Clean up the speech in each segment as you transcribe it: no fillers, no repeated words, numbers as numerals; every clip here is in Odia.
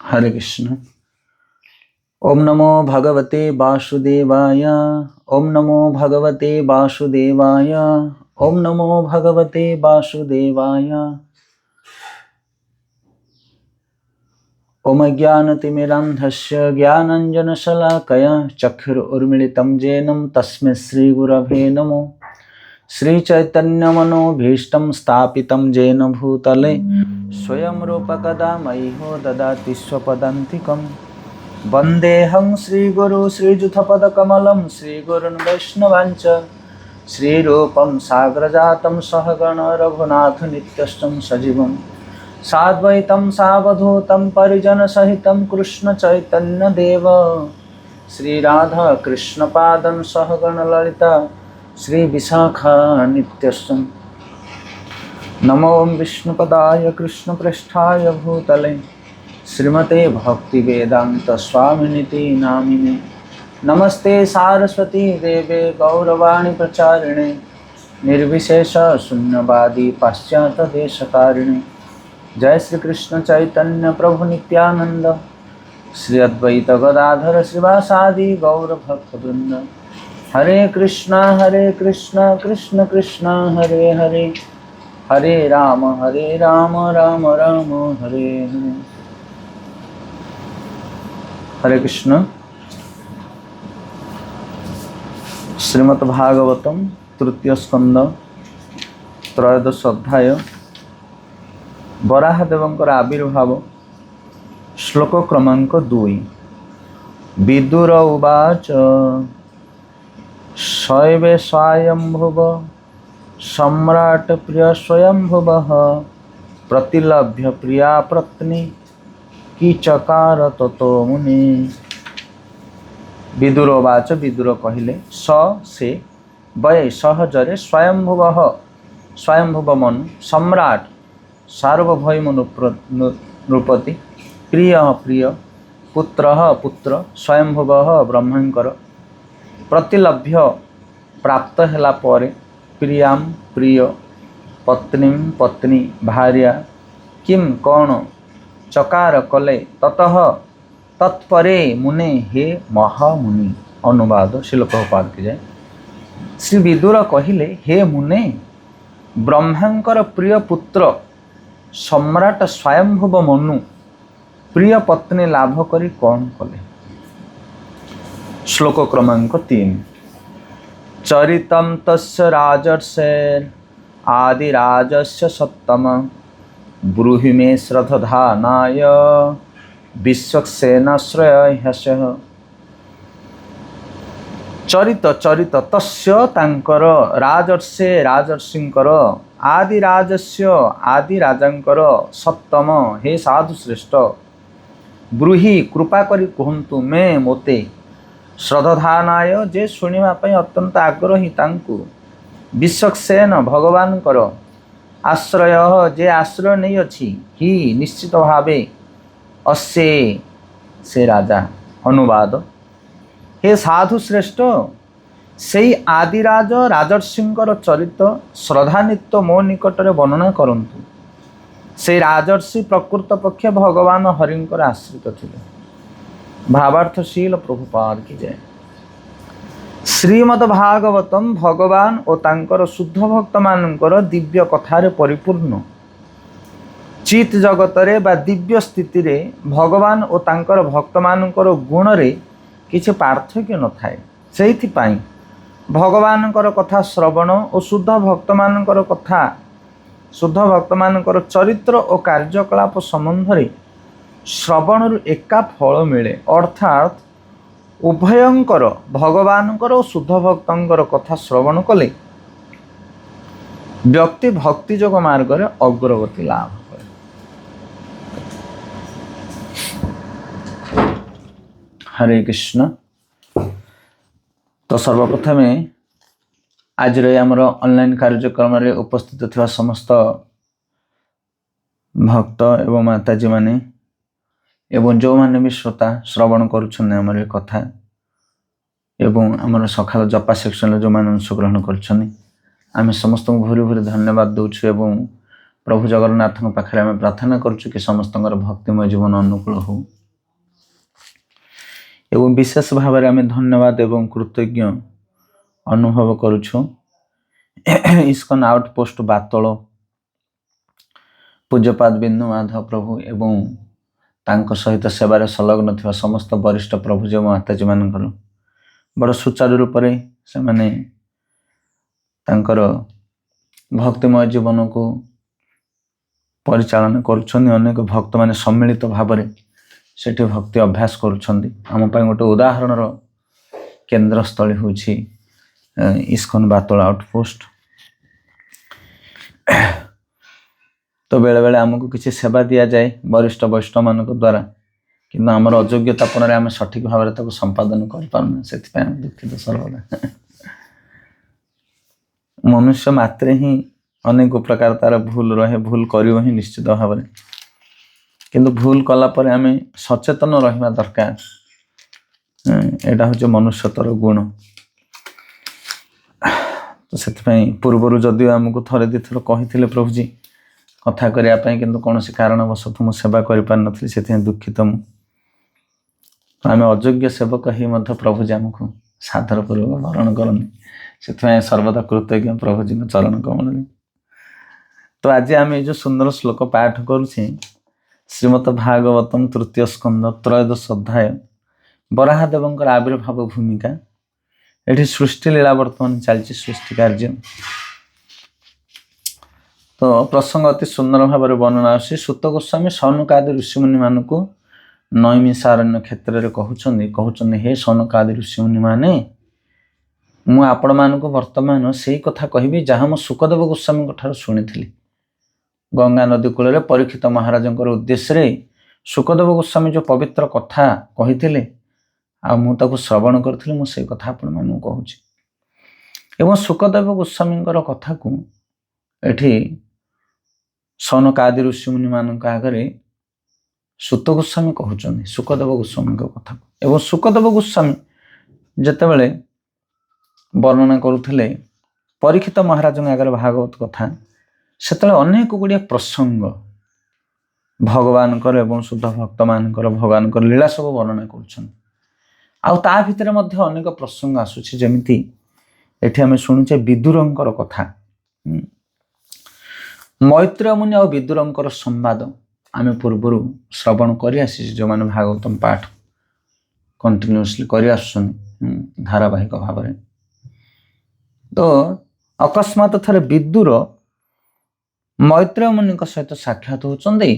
हरे कृष्ण। ओम नमो भगवते वासुदेवाय। ओम नमो भगवते वासुदेवाय। ओम नमो भगवते वासुदेवाय। ओम ज्ञानतिमिरान्धस्य ज्ञानाञ्जनशलाकया चक्षुरुन्मीलितं येन तस्मै श्रीगुरवे नमो। श्रीचैतन्यमनोभीष्टं स्थापितं येन भूतले स्वयं रूपकदा मह्यो ददाति स्वपदान्तिकम्। वन्देऽहं श्रीगुरु श्रीयुतपदकमलं श्रीगुरुन् वैष्णवांश्च श्रीरूपं साग्रजातं सहगण रघुनाथनित्यं सजीवं साद्वैतं सावधूतं परिजनसहितं कृष्णचैतन्यदेव श्रीराधा कृष्णपादं सहगण ललिता श्रीविशाखान्वितम्। नमो विष्णुपदाय कृष्णप्रेष्ठाय भूतले श्रीमते भक्तिवेदांत स्वामिनिति नामिने। नमस्ते सारस्वती देवे गौरवाणी प्रचारिणे निर्विशेष शून्यवादी पाश्चात्य देशकारिणे। जय श्री कृष्ण चैतन्य प्रभु नित्यानंद श्री अद्वैत गदाधर श्रीवासादि गौर भक्तवृंद। हरे कृष्ण कृष्ण कृष्ण हरे हरे, हरे राम राम राम हरे हरे। हरे कृष्ण। श्रीमद् भागवतम तृतीय स्कंद त्रयोदश अध्याय वराहदेवंकर आविर्भाव श्लोक क्रमांक 2। विदुर उवाच शैवे स्वयंभुव सम्राट प्रिय स्वयंभुवः प्रतिलभ्य प्रिया पत्नी कीचकार ततो मुनि। विदुर उवाच विदुर कहिले से वै सहजरे स्वयंभुवः स्वयंभुव मनु सम्राट सार्वभौम नृपति प्रिय पुत्र स्वयंभुवः ब्रह्मंकर प्रतिलभ्य प्राप्त होला परे प्रियां प्रिय पत्नी भार्या किम कौन चकार कले ततः तत्परे मुने हे महामुनि। अनुवाद श्रील प्रभुपाद की जाए। श्री विदुर कहिले हे मुने ब्रह्मांकर प्रिय पुत्र सम्राट स्वयंभुव मनु प्रिय पत्नी लाभ करी कौन कले। श्लोक क्रमांक 3। चरितं तस्य राजर्षेर् आदिराजस्य सत्तम ब्रूहि मे श्रद्धधानाय विश्वक्सेनाश्रयह्यसः। चरित तस्य तांकर राजर्षिंकर आदिराजस्य आदिराजांकर सत्तम हे साधु श्रेष्ठ ब्रूहि कृपा करी कहंतु मे मोते श्रद्धधानाय जे शुणिबा पई अत्यंत आग्रही तांकु विश्वक्सेन भगवान कर आश्रय जे आश्रय नहीं अछि ही निश्चित भावे अस्य से राजा। अनुवाद हे साधु श्रेष्ठ सेई आदिराज राजर्षिंकर चरित श्रद्धान्वित मो निकटरे वर्णना करंतु। से राजर्षि प्रकृत पक्षे भगवान हरिंकर आश्रित थिले। भावार्थशील प्रभुपाद की जय। श्रीमद् भागवतम भगवान और तांकर शुद्ध भक्त मानकर दिव्य कथारे परिपूर्ण। चित जगतरे बा दिव्य स्थिति रे भगवान और तांकर भक्त मानकर गुण रे किछि पार्थक्य न थाए। सेहिथि पाई भगवानकर कथा श्रवण और शुद्ध भक्त मानकर कथा शुद्ध भक्त मानकर चरित्र और कार्यकलाप संबंध रे श्रवण एका फल मिले। अर्थात उभयंकर भगवानकर और शुद्ध भक्तंकर कथा श्रवण कले व्यक्ति भक्ति जोग मार्ग रे अग्रगति लाभ करे। हरे कृष्ण। तो सर्वप्रथम आज आमर ऑनलाइन कार्यक्रम रे उपस्थित थिबा समस्त भक्त एवं माताजी माने एवं जो माने भी श्रोता श्रवण करुछन हमर कथा एवं हमर सखाल जपा सेक्शन जो माने अंशग्रहण करछन आम समस्त को भूरी भूरी धन्यवाद दउछु एवं प्रभु जगन्नाथ पाखे आम प्रार्थना करुछु कि समस्त भक्तिमय जीवन अनुकूल हो। एवं विशेष भाव में आम धन्यवाद एवं कृतज्ञ अनुभव करुछु इस्कन आउटपोस्ट बातल पूज्यपाद बिंदु माधव प्रभु एवं तांको सहित सेवार संलग्न थिबा समस्त वरिष्ठ प्रभु जो माताजी मानकर बड़ सुचारू रूप से माने तांकर भक्तिमय जीवन को परिचालन करुछन्ति। अनेक भक्त माने सम्मिलित भाव में सेठी भक्ति अभ्यास करुछन्ति। आम पई गोटे उदाहरण केन्द्र स्थली होछि इस्कन बातल आउटपोस्ट। तो बेले बेले आमको किसी सेवा दि जाए वरिष्ठ वैष्णव मान द्वारा कि आमर अयोग्यता फल आम सठिक भाव में संपादन कर से दुखित सर्वदा मनुष्य मात्रे ही अनेक प्रकार तार भूल रहे भूल करियो ही निश्चित भाव में किंतु भूल कला पर आम सचेतन रहिबा दरकार। एटा हूँ मनुष्यतर गुण। तो से पूर्वर जदिव आमको थरे दी थर कही प्रभुजी कथा करने किंतु कौन कारणवश मुझे सेवा कर से दुखित मु आम अयोग्य सेवक ही प्रभुजी आमको सादर पूर्वक वरण करनी से सर्वदा कृतज्ञ प्रभुजी चरण कमल। तो आज आम जो सुंदर श्लोक पाठ करुचे श्रीमद भागवतम तृतीय स्कंद त्रयोदश अध्याय वराहदेव आविर्भाव भूमिका। ये सृष्टि लीला बर्तमान चलती सृष्टि कार्य। तो प्रसंग अति सुंदर भाव में वर्णना आसी सुत गोस्वामी सौनकादि ऋषिमुनि मान को नैमिषारण्य क्षेत्र में कहते हे सौनकादि ऋषिमुनि माने मु आपण मान को वर्तमान से कथा कहबी जहाँ मु सुखदेव गोस्वामी ठार शुणी गंगा नदी कूल परीक्षित महाराज उद्देश्य सुखदेव गोस्वामी जो पवित्र कथा कही आउ श्रवण करी मुझे कथा आपण मान कहूँ एवं सुखदेव गोस्वामी कथा को एठी सौनकादि ऋषिमुनि मान आगे सुत गोस्वामी कहते सुखदेव गोस्वामी कथा को। एवं सुखदेव गोस्वामी जितेबाला वर्णना करुले परीक्षित महाराज आगे भागवत कथा से अनेक गुड़िया प्रसंग भगवान एवं शुद्ध भक्त मान भगवान लीला सब वर्णना कर भितर अनेक प्रसंग आसूची जमीती एठी आम शुणुचे विदुरंकर कथा मैत्रेय मुनि और विदुरंकर संवाद आम पूर्वर श्रवण कर जो मैंने भागवतम पाठ कंटिन्यूअसली कर धारावाहिक भाव में। तो अकस्मात थरे विदुर मैत्रेय मुनि सहित साक्षात होचंदी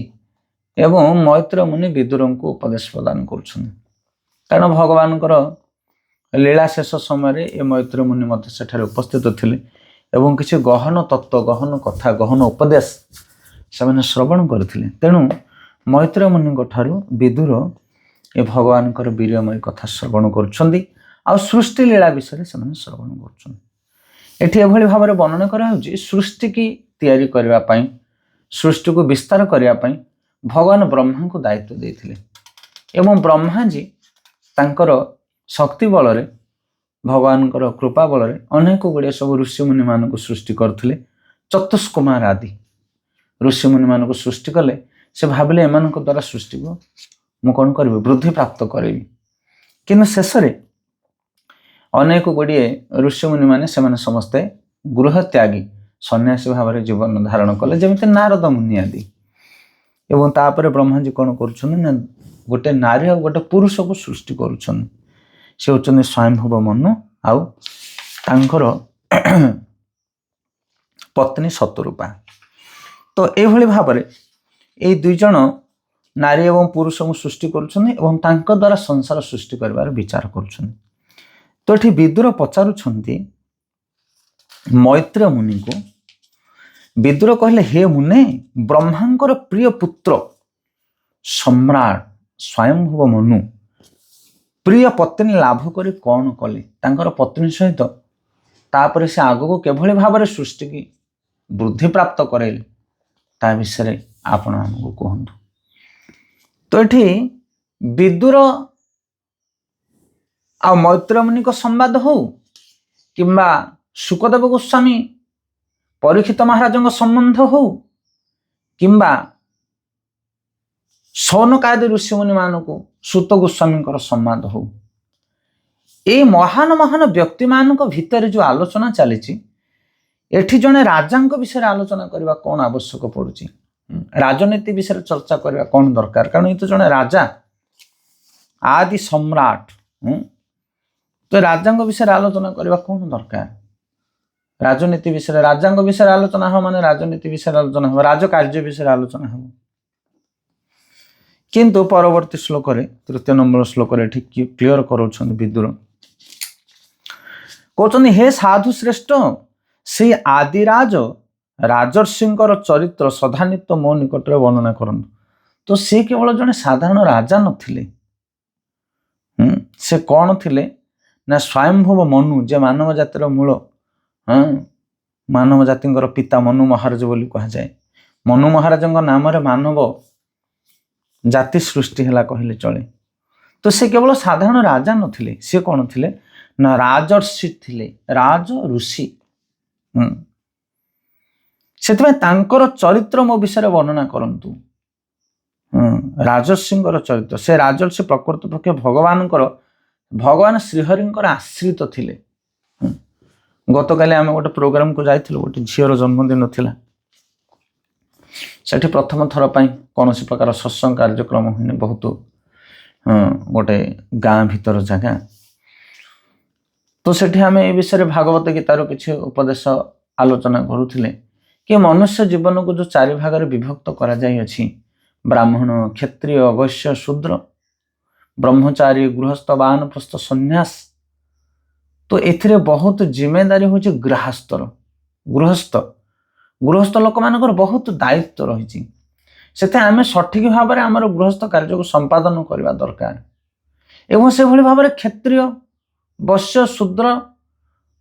एवं मैत्रेय मुनि विदुर को उपदेश प्रदान कर कारण भगवान लीला शेष समय ये मैत्रेय मुनि मध्य सेठारे उपस्थित थिले एवं किसी गहन तत्व गहन कथा गहन उपदेश से श्रवण करथिले। तेणु मैत्रेय मुनि ठारू विदुर ये भगवान वीरमय कथा श्रवण करुछंदी आ सृष्टि लीला विषय से श्रवण करुछंदी। एठी एभली भाव में वर्णना कराउछि सृष्टि की तैयारी करबा पई सृष्टि को विस्तार करबा पई भगवान ब्रह्मा को दायित्व देथिले एवं ब्रह्मा जी तांकर शक्ति बल रे भगवान कृपा बल अनेक गुड़िया सब ऋषिमुनि मान को सृष्टि करथिले। चतुष्कुमार आदि ऋषिमुनि मान को सृष्टि कले से भाविले एमान द्वारा सृष्टि को मु कौन करी वृद्धि प्राप्त करी कि शेष अनेक गुड़िए ऋषिमुनि माने समस्ते गृह त्यागी सन्यासी भाव में जीवन धारण कले जमी नारद मुनि आदि एवं तापर ब्रह्मा जी कौन कर गोटे नारी और गोटे पुरुष को सृष्टि करुछन से होचंदी स्वयंभुव मनु आउ तांकर पत्नी शतरूपा। तो एभली भाव में ये दुई जन नारी एवं पुरुष को सृष्टि करुछन एवं तांकर द्वारा संसार सृष्टि करबार विचार करुछन। तो ये विदुर पचारुछंती मैत्रेय मुनि को विदुर कहले हे मुने ब्रह्मांकर प्रिय पुत्र सम्राट स्वयंभुव मनु प्रिय पत्नी लाभ करी कौन कले तांकर पत्नी सहित तापर से आग को केभली भाव में सृष्टि की वृद्धि प्राप्त करेले ता विषय आपण हमको कहतु। तो ये विदुर आ मैत्रेय मुनि को संवाद हो किंबा सुखदेव गोस्वामी परीक्षित महाराज संबंध हो किंबा सौनकादि ऋषिमुनि मान को सुत गोस्वामी संवाद हो এই ମହାନ ମହାନ ବ୍ୟକ୍ତିମାନଙ୍କ ଭିତରେ ଯେଉଁ ଆଲୋଚନା ଚାଲିଛି, ଏଠି ଜଣେ ରାଜାଙ୍କ ବିଷୟରେ ଆଲୋଚନା କରିବା କ'ଣ ଆବଶ୍ୟକ ପଡୁଛି? ରାଜନୀତି ବିଷୟରେ ଚର୍ଚ୍ଚା କରିବା କ'ଣ ଦରକାର? କାରଣ ଏ ତ ଜଣେ ରାଜା, ଆଦି ସମ୍ରାଟ। ତ ରାଜାଙ୍କ ବିଷୟରେ ଆଲୋଚନା କରିବା କ'ଣ ଦରକାର? ରାଜନୀତି ବିଷୟରେ, ରାଜାଙ୍କ ବିଷୟରେ ଆଲୋଚନା ହେବ ମାନେ ରାଜନୀତି ବିଷୟରେ ଆଲୋଚନା ହେବ, ରାଜକାର୍ଯ୍ୟ ବିଷୟରେ ଆଲୋଚନା ହେବ। କିନ୍ତୁ ପରବର୍ତ୍ତୀ ଶ୍ଲୋକରେ, 3 ନମ୍ବର ଶ୍ଲୋକରେ ଏଠି କ୍ଲିୟର କରାଉଛନ୍ତି ବିଦୁର, କହୁଛନ୍ତି ହେ ସାଧୁ ଶ୍ରେଷ୍ଠ, ସେଇ ଆଦିରାଜ ରାଜର୍ଷିଙ୍କର ଚରିତ୍ର ସଦାନିତ ମୋ ନିକଟରେ ବର୍ଣ୍ଣନା କରନ୍ତୁ। ତ ସେ କେବଳ ଜଣେ ସାଧାରଣ ରାଜା ନଥିଲେ, ସେ କ'ଣ ଥିଲେ ନା ସ୍ୱୟଂଭୁବ ମନୁ, ଯେ ମାନବ ଜାତିର ମୂଳ, ମାନବ ଜାତିଙ୍କର ପିତା ମନୁ ମହାରାଜ ବୋଲି କୁହାଯାଏ। ମନୁ ମହାରାଜଙ୍କ ନାମରେ ମାନବ ଜାତି ସୃଷ୍ଟି ହେଲା କହିଲେ ଚଳେ। ତ ସେ କେବଳ ସାଧାରଣ ରାଜା ନଥିଲେ, ସେ କ'ଣ ଥିଲେ ନା ରାଜର୍ଷି ଥିଲେ, ରାଜ ଋଷି। ସେଥିପାଇଁ ତାଙ୍କର ଚରିତ୍ର ମୋ ବିଷୟରେ ବର୍ଣ୍ଣନା କରନ୍ତୁ। ରାଜର୍ଷିଙ୍କର ଚରିତ୍ର, ସେ ରାଜର୍ଷି ପ୍ରକୃତ ପକ୍ଷେ ଭଗବାନ ଶ୍ରୀହରିଙ୍କର ଆଶ୍ରିତ ଥିଲେ। ଗତକାଲି ଆମେ ଗୋଟେ ପ୍ରୋଗ୍ରାମକୁ ଯାଇଥିଲୁ, ଗୋଟେ ଝିଅର ଜନ୍ମଦିନ ଥିଲା। ସେଠି ପ୍ରଥମ ଥର ପାଇଁ କୌଣସି ପ୍ରକାର ସତ୍ସଙ୍ଗ କାର୍ଯ୍ୟକ୍ରମ ହୁଏନି, ବହୁତ ଗୋଟେ ଗାଁ ଭିତର ଜାଗା। ତ ସେଠି ଆମେ ଏ ବିଷୟରେ ଭାଗବତ ଗୀତାର କିଛି ଉପଦେଶ ଆଲୋଚନା କରୁଥିଲେ କି ମନୁଷ୍ୟ ଜୀବନକୁ ଯେଉଁ 4 ଭାଗରେ ବିଭକ୍ତ କରାଯାଇଅଛି, ବ୍ରାହ୍ମଣ, କ୍ଷତ୍ରିୟ, ବୈଶ୍ୟ, ଶୂଦ୍ର, ବ୍ରହ୍ମଚାରୀ, ଗୃହସ୍ଥ, ବାନପ୍ରସ୍ଥ, ସନ୍ନ୍ୟାସ। ତ ଏଥିରେ ବହୁତ ଜିମେଦାରୀ ହେଉଛି ଗୃହସ୍ଥ ଲୋକମାନଙ୍କର ବହୁତ ଦାୟିତ୍ୱ ରହିଛି। ସେଥିପାଇଁ ଆମେ ସଠିକ ଭାବରେ ଆମର ଗୃହସ୍ଥ କାର୍ଯ୍ୟକୁ ସମ୍ପାଦନ କରିବା ଦରକାର। ଏବଂ ସେଭଳି ଭାବରେ କ୍ଷତ୍ରିୟ, ବୈଶ୍ୟ, ଶୂଦ୍ର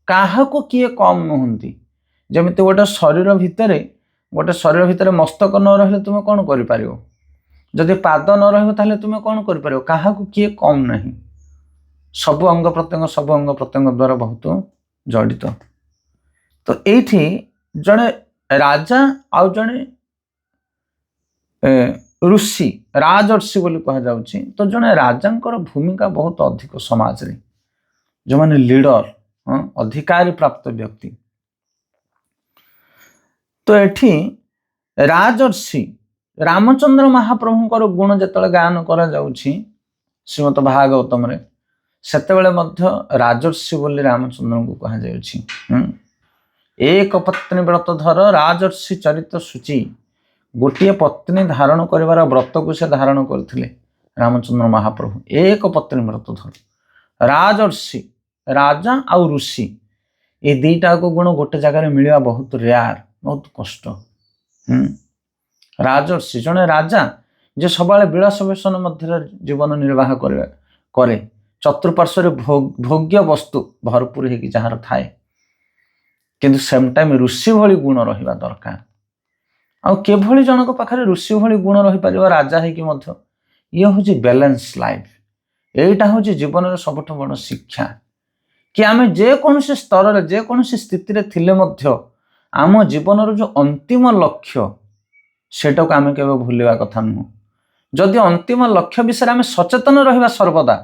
କାହାକୁ କିଏ କମ୍ ନୁହନ୍ତି। ଯେମିତି ଗୋଟେ ଶରୀର ଭିତରେ ମସ୍ତକ ନ ରହିଲେ ତୁମେ କ'ଣ କରିପାରିବ? ଯଦି ପାଦ ନ ରହିବ ତାହେଲେ ତୁମେ କ'ଣ କରିପାରିବ? କାହାକୁ କିଏ କମ୍ ନାହିଁ। ସବୁ ଅଙ୍ଗ ପ୍ରତ୍ୟଙ୍ଗ ଦ୍ୱାରା ବହୁତ ଜଡ଼ିତ। ତ ଏଇଠି ଜଣେ ରାଜା ଆଉ ଜଣେ ଋଷି, ରାଜର୍ଷି ବୋଲି କୁହାଯାଉଛି। ତ ଜଣେ ରାଜାଙ୍କର ଭୂମିକା ବହୁତ ଅଧିକ ସମାଜରେ, ଯେଉଁମାନେ ଲିଡର, ଅଧିକାରୀ ପ୍ରାପ୍ତ ବ୍ୟକ୍ତି। ତ ଏଠି ରାଜର୍ଷି ରାମଚନ୍ଦ୍ର ମହାପ୍ରଭୁଙ୍କର ଗୁଣ ଯେତେବେଳେ ଗାୟନ କରାଯାଉଛି ଶ୍ରୀମଦ ଭାଗବତମରେ, ସେତେବେଳେ ମଧ୍ୟ ରାଜର୍ଷି ବୋଲି ରାମଚନ୍ଦ୍ରଙ୍କୁ କୁହାଯାଉଛି। ଏକ ପତ୍ନୀ ବ୍ରତ ଧର ରାଜର୍ଷି ଚରିତ ସୂଚି, ଗୋଟିଏ ପତ୍ନୀ ଧାରଣ କରିବାର ବ୍ରତକୁ ସେ ଧାରଣ କରିଥିଲେ ରାମଚନ୍ଦ୍ର ମହାପ୍ରଭୁ। ଏକ ପତ୍ନୀ ବ୍ରତ ଧର, ରାଜର୍ଷି, ରାଜା ଆଉ ଋଷି, ଏ ଦୁଇଟାକୁ ଗୁଣ ଗୋଟେ ଜାଗାରେ ମିଳିବା ବହୁତ ରେୟାର, ବହୁତ କଷ୍ଟ। ରାଜର୍ଷି ଜଣେ ରାଜା ଯେ ସବୁବେଳେ ବିଳାସ ବ୍ୟସନ ମଧ୍ୟରେ ଜୀବନ ନିର୍ବାହ କରେ, ଚତୁଃପାର୍ଶ୍ୱରେ ଭୋଗ୍ୟ ବସ୍ତୁ ଭରପୁର ହେଇକି ଯାହାର ଥାଏ, କିନ୍ତୁ ସେମ୍ ଟାଇମ୍ ଋଷି ଭଳି ଗୁଣ ରହିବା ଦରକାର। ଆଉ କିଭଳି ଜଣଙ୍କ ପାଖରେ ଋଷି ଭଳି ଗୁଣ ରହିପାରିବ ରାଜା ହେଇକି ମଧ୍ୟ? ଇଏ ହେଉଛି ବ୍ୟାଲେନ୍ସ ଲାଇଫ। ଏଇଟା ହେଉଛି ଜୀବନର ସବୁଠୁ ବଡ଼ ଶିକ୍ଷା, କି ଆମେ ଯେକୌଣସି ସ୍ତରରେ, ଯେକୌଣସି ସ୍ଥିତିରେ ଥିଲେ ମଧ୍ୟ ଆମ ଜୀବନର ଯେଉଁ ଅନ୍ତିମ ଲକ୍ଷ୍ୟ, ସେଟାକୁ ଆମେ କେବେ ଭୁଲିବା କଥା ନୁହଁ। ଯଦି ଅନ୍ତିମ ଲକ୍ଷ୍ୟ ବିଷୟରେ ଆମେ ସଚେତନ ରହିବା ସର୍ବଦା,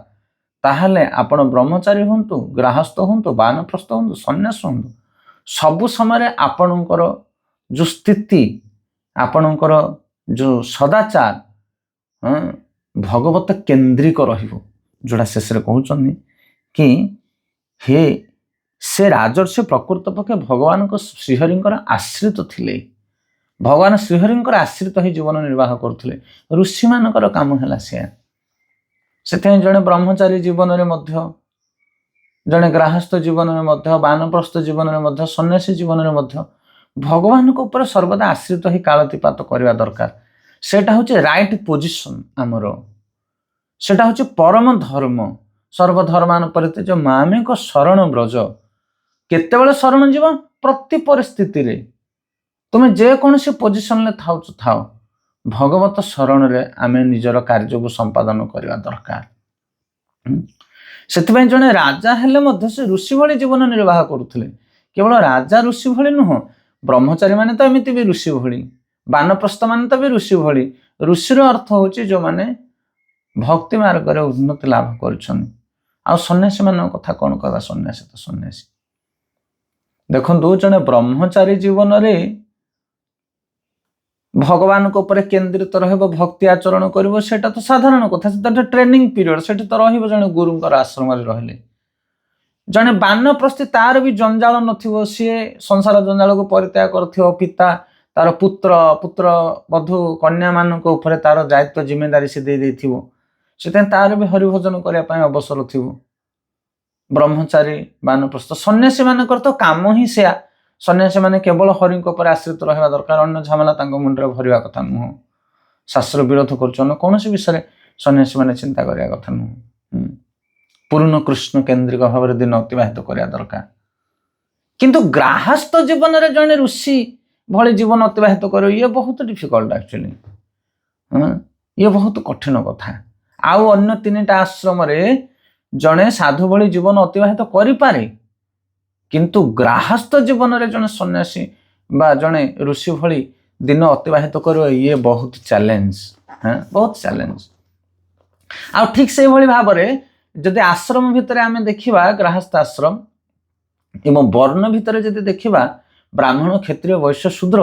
ତାହେଲେ ଆପଣ ବ୍ରହ୍ମଚାରୀ ହୁଅନ୍ତୁ, ଗୃହସ୍ଥ ହୁଅନ୍ତୁ, ବାନପ୍ରସ୍ଥ ହୁଅନ୍ତୁ, ସନ୍ନ୍ୟାସ ହୁଅନ୍ତୁ, ସବୁ ସମୟରେ ଆପଣଙ୍କର ଯେଉଁ ସ୍ଥିତି, ଆପଣଙ୍କର ଯେଉଁ ସଦାଚାର ଭଗବତ କେନ୍ଦ୍ରିକ ରହିବ। ଯୋଉଟା ଶେଷରେ କହୁଛନ୍ତି କି ହେ ସେ ରାଜର୍ଷି ପ୍ରକୃତ ପକ୍ଷେ ଭଗବାନଙ୍କ ଶ୍ରୀହରିଙ୍କର ଆଶ୍ରିତ ଥିଲେ। ଭଗବାନ ଶ୍ରୀହରିଙ୍କର ଆଶ୍ରିତ ହୋଇ ଜୀବନ ନିର୍ବାହ କରୁଥିଲେ। ଋଷିମାନଙ୍କର କାମ ହେଲା ସେୟା। ସେଥିପାଇଁ ଜଣେ ବ୍ରହ୍ମଚାରୀ ଜୀବନରେ ମଧ୍ୟ, ଜଣେ ଗୃହସ୍ଥ ଜୀବନରେ ମଧ୍ୟ, ବାନପ୍ରସ୍ଥ ଜୀବନରେ ମଧ୍ୟ, ସନ୍ନ୍ୟାସୀ ଜୀବନରେ ମଧ୍ୟ ଭଗବାନଙ୍କ ଉପରେ ସର୍ବଦା ଆଶ୍ରିତ ହୋଇ କାଳତିପାତ କରିବା ଦରକାର। ସେଟା ହେଉଛି ରାଇଟ୍ ପୋଜିସନ୍ ଆମର, ସେଟା ହେଉଛି ପରମ ଧର୍ମ। ସର୍ବଧର୍ମାନ ପରିତ୍ୟଜ୍ୟ ମାମେକ ଶରଣ ବ୍ରଜ। କେତେବେଳେ ଶରଣ ଯିବ? ପ୍ରତି ପରିସ୍ଥିତିରେ ତୁମେ ଯେକୌଣସି ପୋଜିସନରେ ଥାଅ, ଭଗବତ ଶରଣରେ ଆମେ ନିଜର କାର୍ଯ୍ୟକୁ ସମ୍ପାଦନ କରିବା ଦରକାର। ସେଥିପାଇଁ ଜଣେ ରାଜା ହେଲେ ମଧ୍ୟ ସେ ଋଷି ଭଳି ଜୀବନ ନିର୍ବାହ କରୁଥିଲେ। କେବଳ ରାଜା ଋଷି ଭଳି ନୁହଁ, ବ୍ରହ୍ମଚାରୀ ମାନେ ତ ଏମିତି ବି ଋଷି ଭଳି, ବାନପ୍ରସ୍ଥ ମାନେ ତ ବି ଋଷି ଭଳି। ଋଷିର ଅର୍ଥ ହେଉଛି ଯେଉଁମାନେ ଭକ୍ତି ମାର୍ଗରେ ଉନ୍ନତି ଲାଭ କରୁଛନ୍ତି। ଆଉ ସନ୍ନ୍ୟାସୀ ମାନଙ୍କ କଥା କ'ଣ କହିବା? ସନ୍ନ୍ୟାସୀ ତ ସନ୍ନ୍ୟାସୀ। ଦେଖନ୍ତୁ ଜଣେ ବ୍ରହ୍ମଚାରୀ ଜୀବନରେ ଭଗବାନଙ୍କ ଉପରେ କେନ୍ଦ୍ରିତ ରହିବ, ଭକ୍ତି ଆଚରଣ କରିବ, ସେଇଟା ତ ସାଧାରଣ କଥା। ସେଟା ଟ୍ରେନିଂ ପିରିୟଡ଼, ସେଠି ତ ରହିବ ଜଣେ ଗୁରୁଙ୍କର ଆଶ୍ରମରେ ରହିଲେ। ଜଣେ ବାନପ୍ରସ୍ଥୀ, ତାର ବି ଜଞ୍ଜାଳ ନଥିବ, ସିଏ ସଂସାର ଜଞ୍ଜାଳକୁ ପରିତ୍ୟାଗ କରିଥିବ, ପିତା ତାର ପୁତ୍ର ବଧୂ କନ୍ୟା ମାନଙ୍କ ଉପରେ ତାର ଦାୟିତ୍ୱ ଜିମେଦାରୀ ସେ ଦେଇଥିବ, ସେଥିପାଇଁ ତାର ବି ହରିଭଜନ କରିବା ପାଇଁ ଅବସର ଥିବ। ବ୍ରହ୍ମଚାରୀ ବାନପ୍ରସ୍ଥ, ସନ୍ନ୍ୟାସୀ ମାନଙ୍କର ତ କାମ ହିଁ ସେୟା। ସନ୍ନ୍ୟାସୀ ମାନେ କେବଳ ହରିଙ୍କ ଉପରେ ଆଶ୍ରିତ ରହିବା ଦରକାର, ଅନ୍ୟ ଝାମେଲା ତାଙ୍କ ମୁଣ୍ଡରେ ଭରିବା କଥା ନୁହଁ। ଶାସ୍ତ୍ର ବିରୋଧ କରୁଛନ୍ତି କୌଣସି ବିଷୟରେ ସନ୍ନ୍ୟାସୀ ମାନେ ଚିନ୍ତା କରିବା କଥା ନୁହଁ। ପୂର୍ଣ୍ଣ କୃଷ୍ଣ କେନ୍ଦ୍ରିକ ଭାବରେ ଦିନ ଅତିବାହିତ କରିବା ଦରକାର। କିନ୍ତୁ ଗ୍ରାହସ୍ଥ ଜୀବନରେ ଜଣେ ଋଷି ଭଳି ଜୀବନ ଅତିବାହିତ କରିବ, ଇଏ ବହୁତ ଡିଫିକଲ୍ଟ ଆକ୍ଚୁଆଲି। ଇଏ ବହୁତ କଠିନ କଥା। ଆଉ ଅନ୍ୟ 3ଟା ଆଶ୍ରମରେ ଜଣେ ସାଧୁ ଭଳି ଜୀବନ ଅତିବାହିତ କରିପାରେ, କିନ୍ତୁ ଗ୍ରାହସ୍ଥ ଜୀବନରେ ଜଣେ ସନ୍ନ୍ୟାସୀ ବା ଜଣେ ଋଷି ଭଳି ଦିନ ଅତିବାହିତ କରିବ, ଇଏ ବହୁତ ଚ୍ୟାଲେଞ୍ଜ, ବହୁତ ଚ୍ୟାଲେଞ୍ଜ। ଆଉ ଠିକ ସେଇଭଳି ଭାବରେ ଯଦି ଆଶ୍ରମ ଭିତରେ ଆମେ ଦେଖିବା, ଗ୍ରାହସ୍ଥ ଆଶ୍ରମ ଏବଂ ବର୍ଣ୍ଣ ଭିତରେ ଯଦି ଦେଖିବା, ବ୍ରାହ୍ମଣ, କ୍ଷତ୍ରିୟ, ବୈଶ୍ୟ, ଶୂଦ୍ର,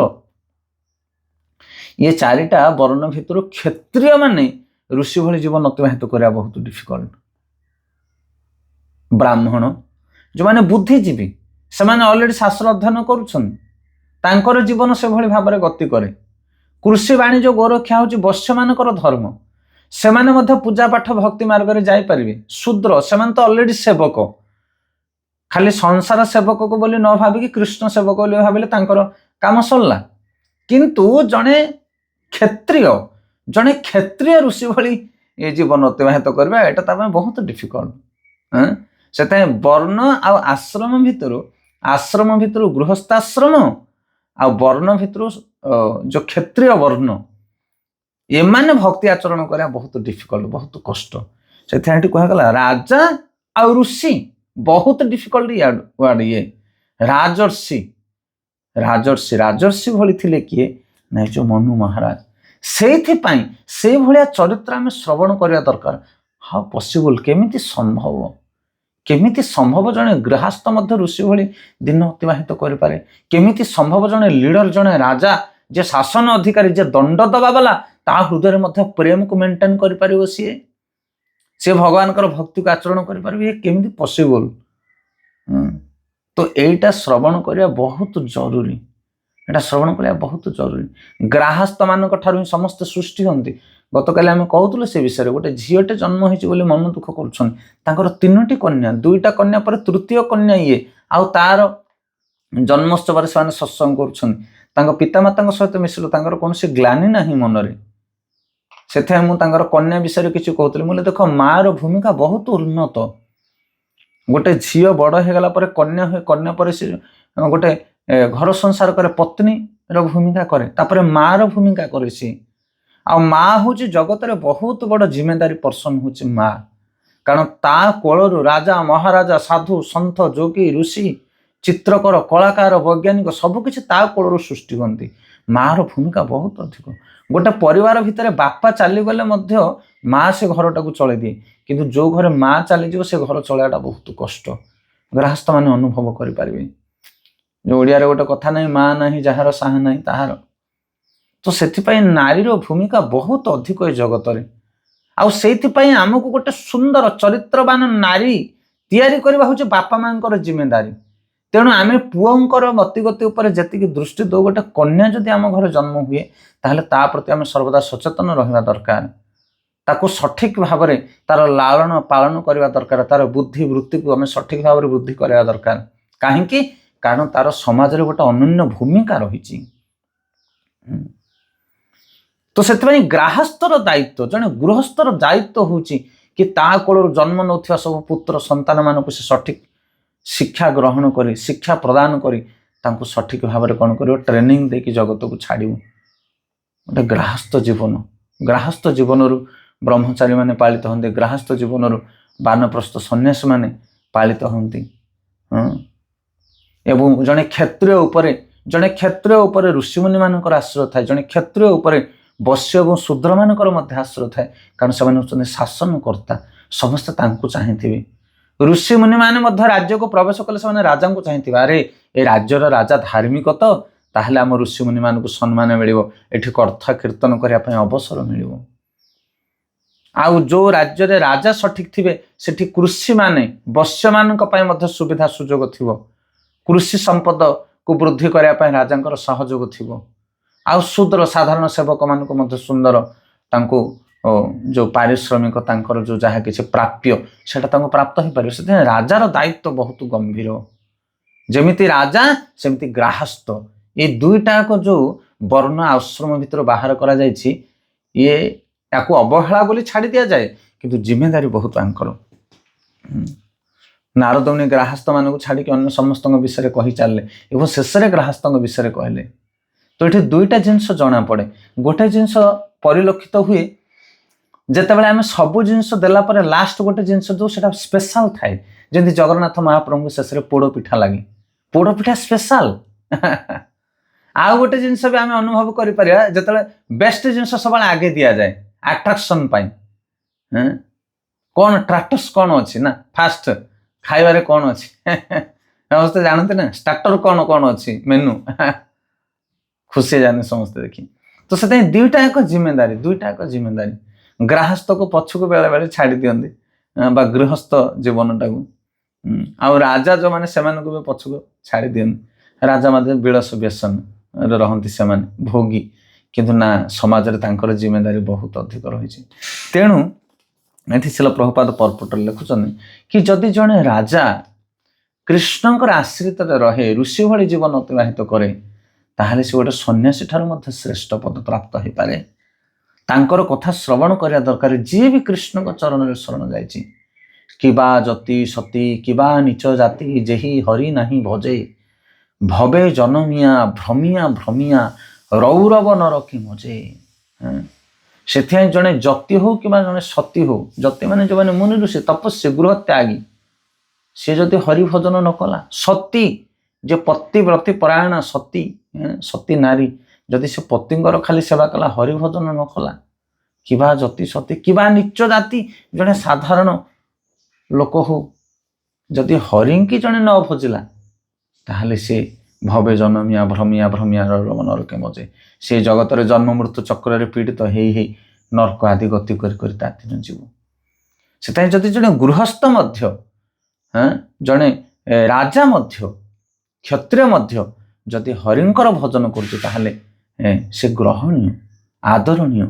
ଇଏ 4ଟା ବର୍ଣ୍ଣ ଭିତରୁ କ୍ଷତ୍ରିୟ ମାନେ ଋଷି ଭଳି ଜୀବନ ଅତିବାହିତ କରିବା ବହୁତ ଡିଫିକଲ୍ଟ। ବ୍ରାହ୍ମଣ ଯେଉଁମାନେ ବୁଦ୍ଧିଜୀବୀ, ସେମାନେ ଅଲରେଡି ଶାସ୍ତ୍ର ଅଧ୍ୟୟନ କରୁଛନ୍ତି, ତାଙ୍କର ଜୀବନ ସେଭଳି ଭାବରେ ଗତି କରେ। କୃଷି, ବାଣିଜ୍ୟ, ଗୋରକ୍ଷା ହେଉଛି ବୈଶ୍ୟମାନଙ୍କର ଧର୍ମ, ସେମାନେ ମଧ୍ୟ ପୂଜା ପାଠ ଭକ୍ତି ମାର୍ଗରେ ଯାଇପାରିବେ। ଶୂଦ୍ର, ସେମାନେ ତ ଅଲରେଡି ସେବକ, ଖାଲି ସଂସାର ସେବକକୁ ବୋଲି ନ ଭାବିକି କୃଷ୍ଣ ସେବକ ବୋଲି ଭାବିଲେ ତାଙ୍କର କାମ ସରିଲା। କିନ୍ତୁ ଜଣେ କ୍ଷତ୍ରିୟ ଋଷି ଭଳି ଏ ଜୀବନ ଅତିବାହିତ କରିବା, ଏଇଟା ତା ପାଇଁ ବହୁତ ଡିଫିକଲ୍ଟ। ସେଥିପାଇଁ ବର୍ଣ୍ଣ ଆଉ ଆଶ୍ରମ ଭିତରୁ ଗୃହସ୍ଥାଶ୍ରମ ଆଉ ବର୍ଣ୍ଣ ଭିତରୁ ଯୋଉ କ୍ଷତ୍ରିୟ ବର୍ଣ୍ଣ, ଏମାନେ ଭକ୍ତି ଆଚରଣ କରିବା ବହୁତ ଡିଫିକଲ୍ଟ, ବହୁତ କଷ୍ଟ। ସେଥିପାଇଁ ଏଠି କୁହାଗଲା ରାଜା ଆଉ ଋଷି, ବହୁତ ଡିଫିକଲ୍ଟ ୱାର୍ଡ ଇଏ। ରାଜର୍ଷି ଭଳି ଥିଲେ କିଏ? ନାଇଁ, ଯୋଉ ମନୁ ମହାରାଜ। ସେଇଥିପାଇଁ ସେଇଭଳିଆ ଚରିତ୍ର ଆମେ ଶ୍ରବଣ କରିବା ଦରକାର। ହାଉ ପସିବୁଲ, କେମିତି ସମ୍ଭବ ଜଣେ ଗୃହସ୍ଥ ମଧ୍ୟ ଋଷି ଭଳି ଦିନ ଅତିବାହିତ କରିପାରେ? କେମିତି ସମ୍ଭବ ଜଣେ ଲିଡର, ଜଣେ ରାଜା, ଯେ ଶାସନ ଅଧିକାରୀ, ଯେ ଦଣ୍ଡ ଦବା ବାଲା, ତା ହୃଦୟରେ ମଧ୍ୟ ପ୍ରେମକୁ ମେଣ୍ଟେନ କରିପାରିବ? ସିଏ ଭଗବାନଙ୍କର ଭକ୍ତିକୁ ଆଚରଣ କରିପାରିବ? ଇଏ କେମିତି ପସିବୁଲ? ତ ଏଇଟା ଶ୍ରବଣ କରିବା ବହୁତ ଜରୁରୀ। ଗ୍ରାହସ୍ଥ ମାନଙ୍କ ଠାରୁ ହିଁ ସମସ୍ତେ ସୃଷ୍ଟି ହୁଅନ୍ତି। ଗତକାଲି ଆମେ କହୁଥିଲେ ସେ ବିଷୟରେ, ଗୋଟେ ଝିଅଟେ ଜନ୍ମ ହେଇଛି ବୋଲି ମନ ଦୁଃଖ କରୁଛନ୍ତି। ତାଙ୍କର 3ଟି କନ୍ୟା, 2ଟା କନ୍ୟା ପରେ ତୃତୀୟ କନ୍ୟା ଇଏ, ଆଉ ତାର ଜନ୍ମୋତ୍ସବରେ ସେମାନେ ସତ୍ସଙ୍ଗ କରୁଛନ୍ତି। ତାଙ୍କ ପିତାମାତାଙ୍କ ସହିତ ମିଶିଲେ ତାଙ୍କର କୌଣସି ଗ୍ଲାନି ନାହିଁ ମନରେ। ସେଥିପାଇଁ ମୁଁ ତାଙ୍କର କନ୍ୟା ବିଷୟରେ କିଛି କହୁଥିଲି। ମୁଁ ଦେଖ, ମାର ଭୂମିକା ବହୁତ ଉନ୍ନତ। ଗୋଟେ ଝିଅ ବଡ଼ ହେଇଗଲା ପରେ କନ୍ୟା ହୁଏ, କନ୍ୟା ପରେ ସେ ଗୋଟେ ଘର ସଂସାର କରେ, ପତ୍ନୀର ଭୂମିକା କରେ, ତାପରେ ମାର ଭୂମିକା କରେ ସିଏ। ଆଉ ମା ହଉଛି ଜଗତରେ ବହୁତ ବଡ଼ ଜିମେଦାରୀ ପର୍ସନ ହଉଛି ମା। କାରଣ ତା କୋଳରୁ ରାଜା, ମହାରାଜା, ସାଧୁ, ସନ୍ଥ, ଯୋଗୀ, ଋଷି, ଚିତ୍ରକର, କଳାକାର, ବୈଜ୍ଞାନିକ ସବୁକିଛି ତା କୋଳରୁ ସୃଷ୍ଟି ହୁଅନ୍ତି। ମାର ଭୂମିକା ବହୁତ ଅଧିକ। ଗୋଟେ ପରିବାର ଭିତରେ ବାପା ଚାଲିଗଲେ ମଧ୍ୟ ମା ସେ ଘରଟାକୁ ଚଳେଇ ଦିଏ, କିନ୍ତୁ ଯୋଉ ଘରେ ମା ଚାଲିଯିବ ସେ ଘର ଚଳେଇବାଟା ବହୁତ କଷ୍ଟ। ଗୃହସ୍ଥ ମାନେ ଅନୁଭବ କରିପାରିବେ। ଯୋଉ ଓଡ଼ିଆରେ ଗୋଟେ କଥା ନାହିଁ, ମା ନାହିଁ ଯାହାର ସାହା ନାହିଁ ତାହାର। ତ ସେଥିପାଇଁ ନାରୀର ଭୂମିକା ବହୁତ ଅଧିକ ଏ ଜଗତରେ। ଆଉ ସେଇଥିପାଇଁ ଆମକୁ ଗୋଟେ ସୁନ୍ଦର ଚରିତ୍ରବାନ ନାରୀ ତିଆରି କରିବା ହଉଛି ବାପା ମାଙ୍କର ଜିମେଦାରୀ। ତେଣୁ ଆମେ ପୁଅଙ୍କର ମତିଗତି ଉପରେ ଯେତିକି ଦୃଷ୍ଟି ଦଉ, ଗୋଟେ କନ୍ୟା ଯଦି ଆମ ଘରେ ଜନ୍ମ ହୁଏ ତାହେଲେ ତା ପ୍ରତି ଆମେ ସର୍ବଦା ସଚେତନ ରହିବା ଦରକାର। ତାକୁ ସଠିକ ଭାବରେ ତାର ଲାଳନ ପାଳନ କରିବା ଦରକାର। ତାର ବୁଦ୍ଧି ବୃତ୍ତିକୁ ଆମେ ସଠିକ ଭାବରେ ବୃଦ୍ଧି କରିବା ଦରକାର। କାହିଁକି? କାରଣ ତାର ସମାଜରେ ଗୋଟେ ଅନନ୍ୟ ଭୂମିକା ରହିଛି। ତ ସେଥିପାଇଁ ଗ୍ରାହସ୍ଥର ଦାୟିତ୍ୱ, ଜଣେ ଗୃହସ୍ଥର ଦାୟିତ୍ୱ ହଉଛି କି ତା କୋଳରୁ ଜନ୍ମ ନେଉଥିବା ସବୁ ପୁତ୍ର ସନ୍ତାନ ମାନଙ୍କୁ ସେ ସଠିକ ଶିକ୍ଷା ଗ୍ରହଣ କରି, ଶିକ୍ଷା ପ୍ରଦାନ କରି ତାଙ୍କୁ ସଠିକ ଭାବରେ କ'ଣ କରିବ? ଟ୍ରେନିଂ ଦେଇକି ଜଗତକୁ ଛାଡ଼ିବ। ଗୋଟେ ଗ୍ରାହସ୍ଥ ଜୀବନରୁ ବ୍ରହ୍ମଚାରୀ ମାନେ ପାଳିତ ହୁଅନ୍ତି, ଗ୍ରାହସ୍ଥ ଜୀବନରୁ ବାନପ୍ରସ୍ଥ ସନ୍ନ୍ୟାସୀ ମାନେ ପାଳିତ ହୁଅନ୍ତି। ଏବଂ ଜଣେ କ୍ଷତ୍ରିୟ ଉପରେ ଋଷିମୁନି ମାନଙ୍କର ଆଶ୍ରୟ ଥାଏ, ଜଣେ କ୍ଷତ୍ରିୟ ଉପରେ ବୈଶ୍ୟ ଏବଂ ଶୂଦ୍ର ମାନଙ୍କର ମଧ୍ୟ ଆଶ୍ରୟ ଥାଏ। କାରଣ ସେମାନେ ହେଉଛନ୍ତି ଶାସନକର୍ତ୍ତା, ସମସ୍ତେ ତାଙ୍କୁ ଚାହିଁଥିବେ। ऋषि मुनि माने मध्य राज्य को प्रवेश कले से राजा को चाहिए अरे ए राज्यर राजा धार्मिक तो ताहले आम ऋषि मुनि मान को सम्मान मिलिबो एठी कथा कीर्तन करिया पय अवसर मिलिबो। आउ जो राज्य रे राजा सठिक थिबे सेठी कृषि माने वश्य मानक पय मध्य सुविधा सुजोग थिबो। कृषि संपद को वृद्धि करिया पय राजांकर सहयोग थिबो। आउ शूद्र साधारण सेवक मानक मध्य सुंदर तांको जो पारिश्रमिक तांकर जो जहाँ किसी प्राप्य सेटा तांको प्राप्त हो पारे से राजार दायित्व बहुत गंभीर। जेमिति राजा सेमिति ग्राहस्थ ये दुईटा को जो वर्ण आश्रम भितर बाहर करा जायछि ये याकू अवहेला बोली छाड़ी दिया जाए किंतु जिम्मेदारी बहुत आंकर। नारद मुनि ग्राहस्थ मान को छाड़ी अन्य समस्त विषय कही चलले एवं शेष ग्राहस्थ विषय कहले। तो ये दुईटा जिनस जना पड़े। गोटे जिनस परिलक्षित हुए जितेबाला आम सब जिनस देला पर लास्ट गोटे जिनस जो सेटा स्पेशल थाए जमी जगन्नाथ महाप्रभु शेष पोड़ पिठा लगे पोड़ पिठा स्पेशल। आउ गोटे जिनस भी आम अनुभव करें जिते बेस्ट जिनस सब आगे दि जाए अट्राक्शन कौन ट्राक्टर्स कौन अच्छी ना फास्ट खाइबारे कौन अच्छी समस्ते जानते ना स्टार्टर कौन कौन अच्छी मेनू खुशी जाने समस्ते देखी। तो से दुईटा एक जिम्मेदारी ग्राहस्थ को पछक बेले बेले छाड़ी दियंती बा गृहस्थ जीवन टाक आउ राजा जो मैंने से भी पछक छाड़ी दियंती। राजा मध्य विलस व्यसन रहती से भोगी किंतु ना समाज रे तांकर जिम्मेदारी बहुत अधिक रही। तेणु ये शिल प्रभुपाद पर्पट लिखुं कि जदि जड़े राजा कृष्णकर आश्रित रहे ऋषि भली जीवन अतिबाहित करे ताहले से गोटे सन्यासी ठार श्रेष्ठ पद प्राप्त हो पारे। तांकर कथा श्रवण करिया दरकार जी भी कृष्ण चरण में शरण जाइछि किबा जति सती किबा नीच जाति जेहि हरि नाही भजे भवे जनमिया भ्रमिया भ्रमिया रौरव नर कि मजे। से जड़े जति हो कि जड़े सती हो जति माने जो माने मुनि ऋषि तपस्वी गृह त्यागी सी जदि हरि भजन न कला सती जे पतिव्रती परायण सती सती नारी जदि से पतिंगर खाली सेवा कला हरि भजन न कला किबा जति सती किबा नीच जाति जड़े साधारण लोक हो जदि हरि की जड़े न भजिला ताहले से भवे जनमिया भ्रमिया भ्रमिया नरके मजे से जगत रे जन्म मृत्यु चक्र रे पीड़ित हेई नरक आदि गति कर ताती जीव। से जदि जड़े गृहस्थ मध्य जड़े राजा मध्य क्षत्रिय मध्य जदि हरिंकर भजन करुचे ताहले से ग्रहणीय आदरणीय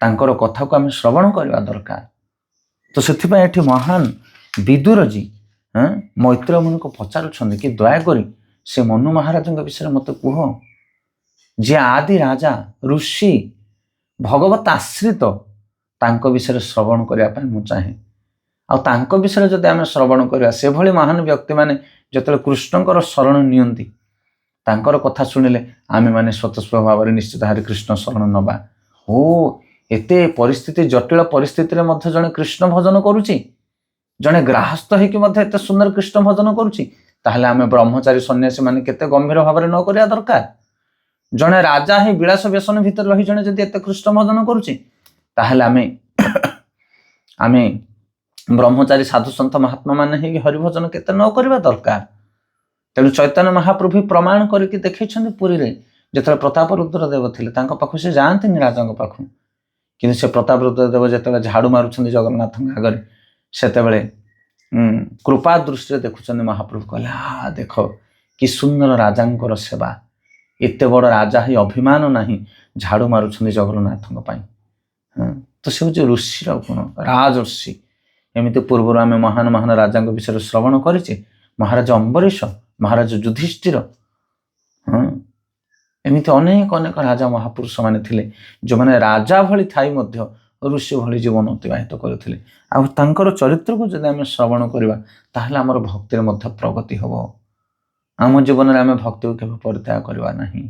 तांकर कथा को आम श्रवण करवा दरकार। तो से महान विदुर जी मैत्र मुनि को पचारुछंदी कि दयाकरी से मनु महाराज विषय मत कह जे आदि राजा ऋषि भगवत आश्रित तांको विषय श्रवण करने मु चाहे आउ विषय जदि आम श्रवण करवा से भली महान व्यक्ति माने जतले कृष्णकर शरण नियंती तांकर कथा शुणिले आमे माने स्वतस्व भाव में निश्चित हरि कृष्ण शरण नबा। हो एते परिस्थिति जटिल परिस्थिति मध्य जड़े कृष्ण भजन करुची जड़े ग्राहस्थ होकर एत सुंदर कृष्ण भजन करुची ताहले आमे ब्रह्मचारी सन्यासी माने केते गंभीर भाव में न करिया दरकार। जड़े राजा ही विलास व्यसन भितर रही जड़े जदि एत कृष्ण भजन करुची ताहले आमे आमे ब्रह्मचारी साधु सन्थ महात्मा माने ही हरिभजन केते न करवा दरकार। तेणु चैतन्य महाप्रभु प्रमाण करके देखते पुरी रे जिते प्रताप रुद्र देव थे पाखु से जाती राजा पाखु कि से प्रताप रुद्र देव जो झाड़ू मारुंट जगन्नाथ आगे से कृपा दृष्टि देखुं महाप्रभु कहले आ देख कि सुंदर राजा सेवा एत बड़ राजा ही अभिमान नहीं झाड़ू मारुंट जगन्नाथ तो से हूँ ऋषिर गुण राजर्षि एमती पूर्व आम महान महान राजा विषय श्रवण करे महाराज अम्बरीश महाराज युधिष्ठिर एमती अनेक अनेक राजा महापुरुष माने थिले जो माने राजा भली थाई मध्य ऋषि भली जीवन अतिबाहित करथिले। आ तांकर चरित्र को जदि आम श्रवण करवा ताहले हमर भक्तिर मध्य प्रगति हबो। आम जीवन में आम भक्ति को केबे परित्याग करवा नहीं।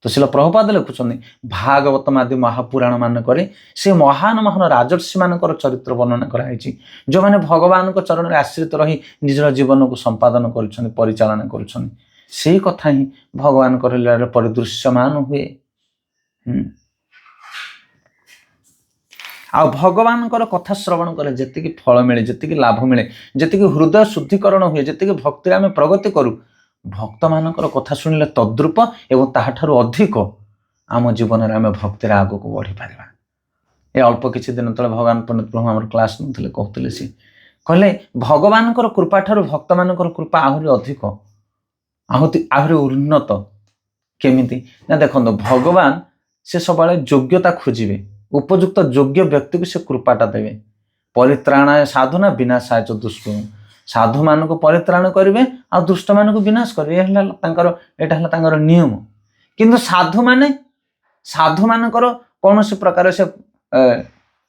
तो शिल प्रभुपाद लिखुचंदी भागवतम आदि महापुराण मान करे से महान महान राजर्षि मानकर चरित्र वर्णना कराई जो माने भगवान को चरण में आश्रित रही निजर जीवन को संपादन कर परिचालना कर से कथा ही भगवान लीला परिदृश्यमान हुए। ଆଉ ଭଗବାନଙ୍କର କଥା ଶ୍ରବଣ କଲେ ଯେତିକି ଫଳ ମିଳେ, ଯେତିକି ଲାଭ ମିଳେ, ଯେତିକି ହୃଦୟ ଶୁଦ୍ଧିକରଣ ହୁଏ, ଯେତିକି ଭକ୍ତିରେ ଆମେ ପ୍ରଗତି କରୁ, ଭକ୍ତମାନଙ୍କର କଥା ଶୁଣିଲେ ତଦ୍ରୂପ ଏବଂ ତାହାଠାରୁ ଅଧିକ ଆମ ଜୀବନରେ ଆମେ ଭକ୍ତିରେ ଆଗକୁ ବଢ଼ିପାରିବା। ଏ ଅଳ୍ପ କିଛି ଦିନ ତଳେ ଭଗବାନ ପଣ୍ଡିତ ପ୍ରଭୁ ଆମର କ୍ଲାସ୍ ନେଉଥିଲେ, କହୁଥିଲେ ସେ କହିଲେ ଭଗବାନଙ୍କର କୃପା ଠାରୁ ଭକ୍ତମାନଙ୍କର କୃପା ଆହୁରି ଅଧିକ, ଆହୁରି ଉନ୍ନତ। କେମିତି ନା ଦେଖନ୍ତୁ, ଭଗବାନ ସେ ସବୁବେଳେ ଯୋଗ୍ୟତା ଖୋଜିବେ, ଉପଯୁକ୍ତ ଯୋଗ୍ୟ ବ୍ୟକ୍ତିକୁ ସେ କୃପାଟା ଦେବେ। ପରିତ୍ରାଣାୟ ସାଧୁନା ବିନାଶାୟ ଚ ଦୁଷ୍କୃତମ୍, ସାଧୁମାନଙ୍କୁ ପରିତ୍ରାଣ କରିବେ ଆଉ ଦୁଷ୍ଟମାନଙ୍କୁ ବିନାଶ କରିବେ, ଏଇଟା ହେଲା ତାଙ୍କର ନିୟମ। କିନ୍ତୁ ସାଧୁମାନଙ୍କର କୌଣସି ପ୍ରକାର ସେ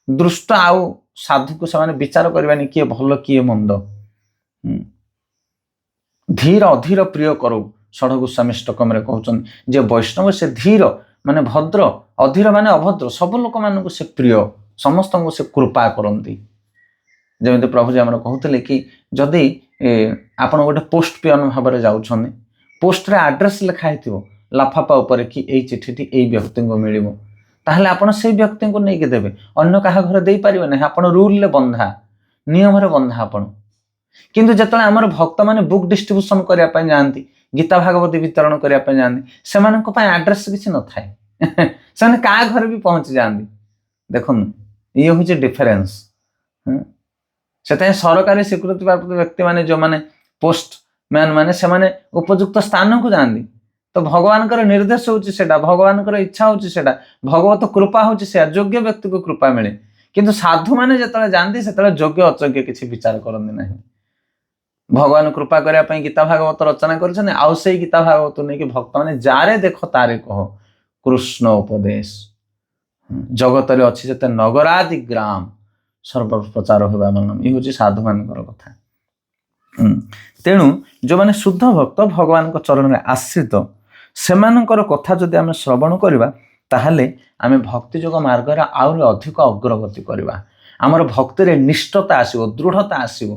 ଦୃଷ୍ଟ ଆଉ ସାଧୁକୁ ସେମାନେ ବିଚାର କରିବାନି କିଏ ଭଲ କିଏ ମନ୍ଦ। ଧୀର ଅଧୀର ପ୍ରିୟ କରୁ, ଷଡ଼ ଗୋସ୍ୱାମୀ ଷ୍ଟକମରେ କହୁଛନ୍ତି ଯେ ବୈଷ୍ଣବ ସେ ଧୀର ମାନେ ଭଦ୍ର, ଅଧୀର ମାନେ ଅଭଦ୍ର, ସବୁ ଲୋକମାନଙ୍କୁ ସେ ପ୍ରିୟ, ସମସ୍ତଙ୍କୁ ସେ କୃପା କରନ୍ତି। ଯେମିତି ପ୍ରଭୁଜୀ ଆମର କହୁଥିଲେ କି ଯଦି ଆପଣ ଗୋଟେ ପୋଷ୍ଟ ପିଅନ ଭାବରେ ଯାଉଛନ୍ତି, ପୋଷ୍ଟରେ ଆଡ୍ରେସ୍ ଲେଖା ହେଇଥିବ ଲାଫାପା ଉପରେ କି ଏଇ ଚିଠିଟି ଏଇ ବ୍ୟକ୍ତିଙ୍କୁ ମିଳିବ, ତାହେଲେ ଆପଣ ସେଇ ବ୍ୟକ୍ତିଙ୍କୁ ନେଇକି ଦେବେ, ଅନ୍ୟ କାହା ଘରେ ଦେଇପାରିବେ ନାହିଁ। ଆପଣ ରୁଲରେ ବନ୍ଧା, ନିୟମରେ ବନ୍ଧା ଆପଣ। କିନ୍ତୁ ଯେତେବେଳେ ଆମର ଭକ୍ତମାନେ ବୁକ୍ ଡିଷ୍ଟ୍ରିବ୍ୟୁସନ୍ କରିବା ପାଇଁ ଯାଆନ୍ତି, ଗୀତା ଭାଗବତୀ ବିତରଣ କରିବା ପାଇଁ ଯାଆନ୍ତି, ସେମାନଙ୍କ ପାଇଁ ଆଡ୍ରେସ୍ କିଛି ନଥାଏ, ସେମାନେ କାହା ଘରେ ବି ପହଞ୍ଚି ଯାଆନ୍ତି। ଦେଖନ୍ତୁ, ଇଏ ହେଉଛି ଡିଫରେନ୍ସ। ସେଥିପାଇଁ ସରକାରୀ ସ୍ୱୀକୃତି ପ୍ରାପ୍ତ ବ୍ୟକ୍ତିମାନେ ଯେଉଁମାନେ ପୋଷ୍ଟ ମ୍ୟାନ୍ ମାନେ, ସେମାନେ ଉପଯୁକ୍ତ ସ୍ଥାନକୁ ଯାଆନ୍ତି। ତ ଭଗବାନଙ୍କର ନିର୍ଦ୍ଦେଶ ହେଉଛି ସେଟା, ଭଗବାନଙ୍କର ଇଚ୍ଛା ହେଉଛି ସେଟା, ଭଗବତ କୃପା ହେଉଛି ସେୟା, ଯୋଗ୍ୟ ବ୍ୟକ୍ତିକୁ କୃପା ମିଳେ। କିନ୍ତୁ ସାଧୁମାନେ ଯେତେବେଳେ ଯାଆନ୍ତି ସେତେବେଳେ ଯୋଗ୍ୟ ଅଯୋଗ୍ୟ କିଛି ବିଚାର କରନ୍ତି ନାହିଁ। ଭଗବାନ କୃପା କରିବା ପାଇଁ ଗୀତା ଭାଗବତ ରଚନା କରିଛନ୍ତି, ଆଉ ସେଇ ଗୀତା ଭାଗବତ ନେଇକି ଭକ୍ତମାନେ ଯାରେ ଦେଖ ତାରେ କହ କୃଷ୍ଣ ଉପଦେଶ, ଜଗତରେ ଅଛି ଯେତେ ନଗରାଦି ଗ୍ରାମ ସର୍ବପ୍ରଚାର ହେବା ମନମ, ଇଏ ହେଉଛି ସାଧୁମାନଙ୍କର କଥା। ତେଣୁ ଯେଉଁମାନେ ଶୁଦ୍ଧ ଭକ୍ତ, ଭଗବାନଙ୍କ ଚରଣରେ ଆଶ୍ରିତ, ସେମାନଙ୍କର କଥା ଯଦି ଆମେ ଶ୍ରବଣ କରିବା, ତାହେଲେ ଆମେ ଭକ୍ତି ଯୋଗ ମାର୍ଗରେ ଆହୁରି ଅଧିକ ଅଗ୍ରଗତି କରିବା। ଆମର ଭକ୍ତିରେ ନିଷ୍ଠତା ଆସିବ, ଦୃଢ଼ତା ଆସିବ।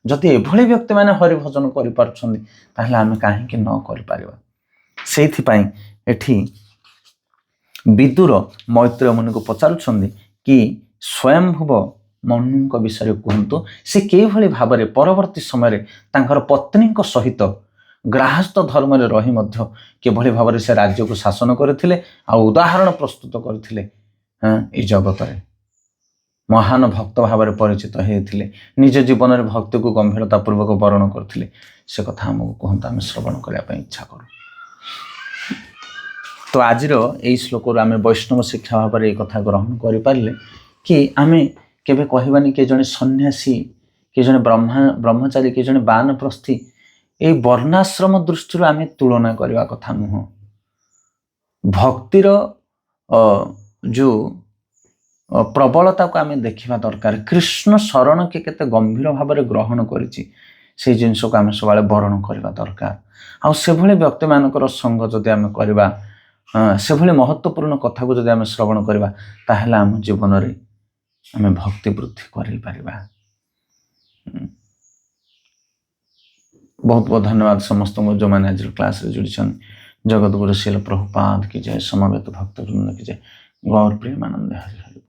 ଯଦି ଏଭଳି ବ୍ୟକ୍ତିମାନେ ହରିଭଜନ କରିପାରୁଛନ୍ତି, ତାହେଲେ ଆମେ କାହିଁକି ନ କରିପାରିବା? ସେଇଥିପାଇଁ ଏଠି ବିଦୁର ମୈତ୍ରେୟ ମୁନିକୁ ପଚାରୁଛନ୍ତି କି ସ୍ୱୟଂଭୁବ ମନୁଙ୍କ ବିଷୟରେ କୁହନ୍ତୁ, ସେ କିଭଳି ଭାବରେ ପରବର୍ତ୍ତୀ ସମୟରେ ତାଙ୍କର ପତ୍ନୀଙ୍କ ସହିତ ଗ୍ରାହସ୍ଥ ଧର୍ମରେ ରହି ମଧ୍ୟ କିଭଳି ଭାବରେ ସେ ରାଜ୍ୟକୁ ଶାସନ କରିଥିଲେ ଆଉ ଉଦାହରଣ ପ୍ରସ୍ତୁତ କରିଥିଲେ। ଏଇ ଜଗତରେ ମହାନ ଭକ୍ତ ଭାବରେ ପରିଚିତ ହେଇଥିଲେ, ନିଜ ଜୀବନରେ ଭକ୍ତିକୁ ଗମ୍ଭୀରତା ପୂର୍ବକ ବରଣ କରିଥିଲେ। ସେ କଥା ଆମକୁ କୁହନ୍ତୁ, ଆମେ ଶ୍ରବଣ କରିବା ପାଇଁ ଇଚ୍ଛା କରୁ। ତ ଆଜିର ଏଇ ଶ୍ଲୋକରୁ ଆମେ ବୈଷ୍ଣବ ଶିକ୍ଷା ଭାବରେ ଏଇ କଥା ଗ୍ରହଣ କରିପାରିଲେ କି ଆମେ କେବେ କହିବାନି କିଏ ଜଣେ ସନ୍ନ୍ୟାସୀ, କିଏ ଜଣେ ବ୍ରହ୍ମଚାରୀ, କିଏ ଜଣେ ବାନପ୍ରସ୍ଥୀ, ଏଇ ବର୍ଣ୍ଣାଶ୍ରମ ଦୃଷ୍ଟିରୁ ଆମେ ତୁଳନା କରିବା କଥା ନୁହଁ। ଭକ୍ତିର ଯେଉଁ ପ୍ରବଳତାକୁ ଆମେ ଦେଖିବା ଦରକାର। କୃଷ୍ଣ ଶରଣକେ କେତେ ଗମ୍ଭୀର ଭାବରେ ଗ୍ରହଣ କରିଛି, ସେଇ ଜିନିଷକୁ ଆମେ ସବୁବେଳେ ବରଣ କରିବା ଦରକାର। ଆଉ ସେଭଳି ବ୍ୟକ୍ତିମାନଙ୍କର ସଙ୍ଗ ଯଦି ଆମେ କରିବା, ସେଭଳି ମହତ୍ୱପୂର୍ଣ୍ଣ କଥାକୁ ଯଦି ଆମେ ଶ୍ରବଣ କରିବା, ତାହେଲେ ଆମ ଜୀବନରେ ଆମେ ଭକ୍ତି ବୃଦ୍ଧି କରିପାରିବା। ବହୁତ ବହୁତ ଧନ୍ୟବାଦ ସମସ୍ତଙ୍କୁ ଯେଉଁମାନେ ଆଜିର କ୍ଲାସ୍ରେ ଯୋଡ଼ିଛନ୍ତି। ଜଗତଗୁରୁ ଶ୍ରୀଲ ପ୍ରଭୁପାଦ କି ଜୟ, ସମବେତ ଭକ୍ତବୃନ୍ଦ କି ଜୟ, ଗୌର ପ୍ରେମାନନ୍ଦ ହରି ହରି।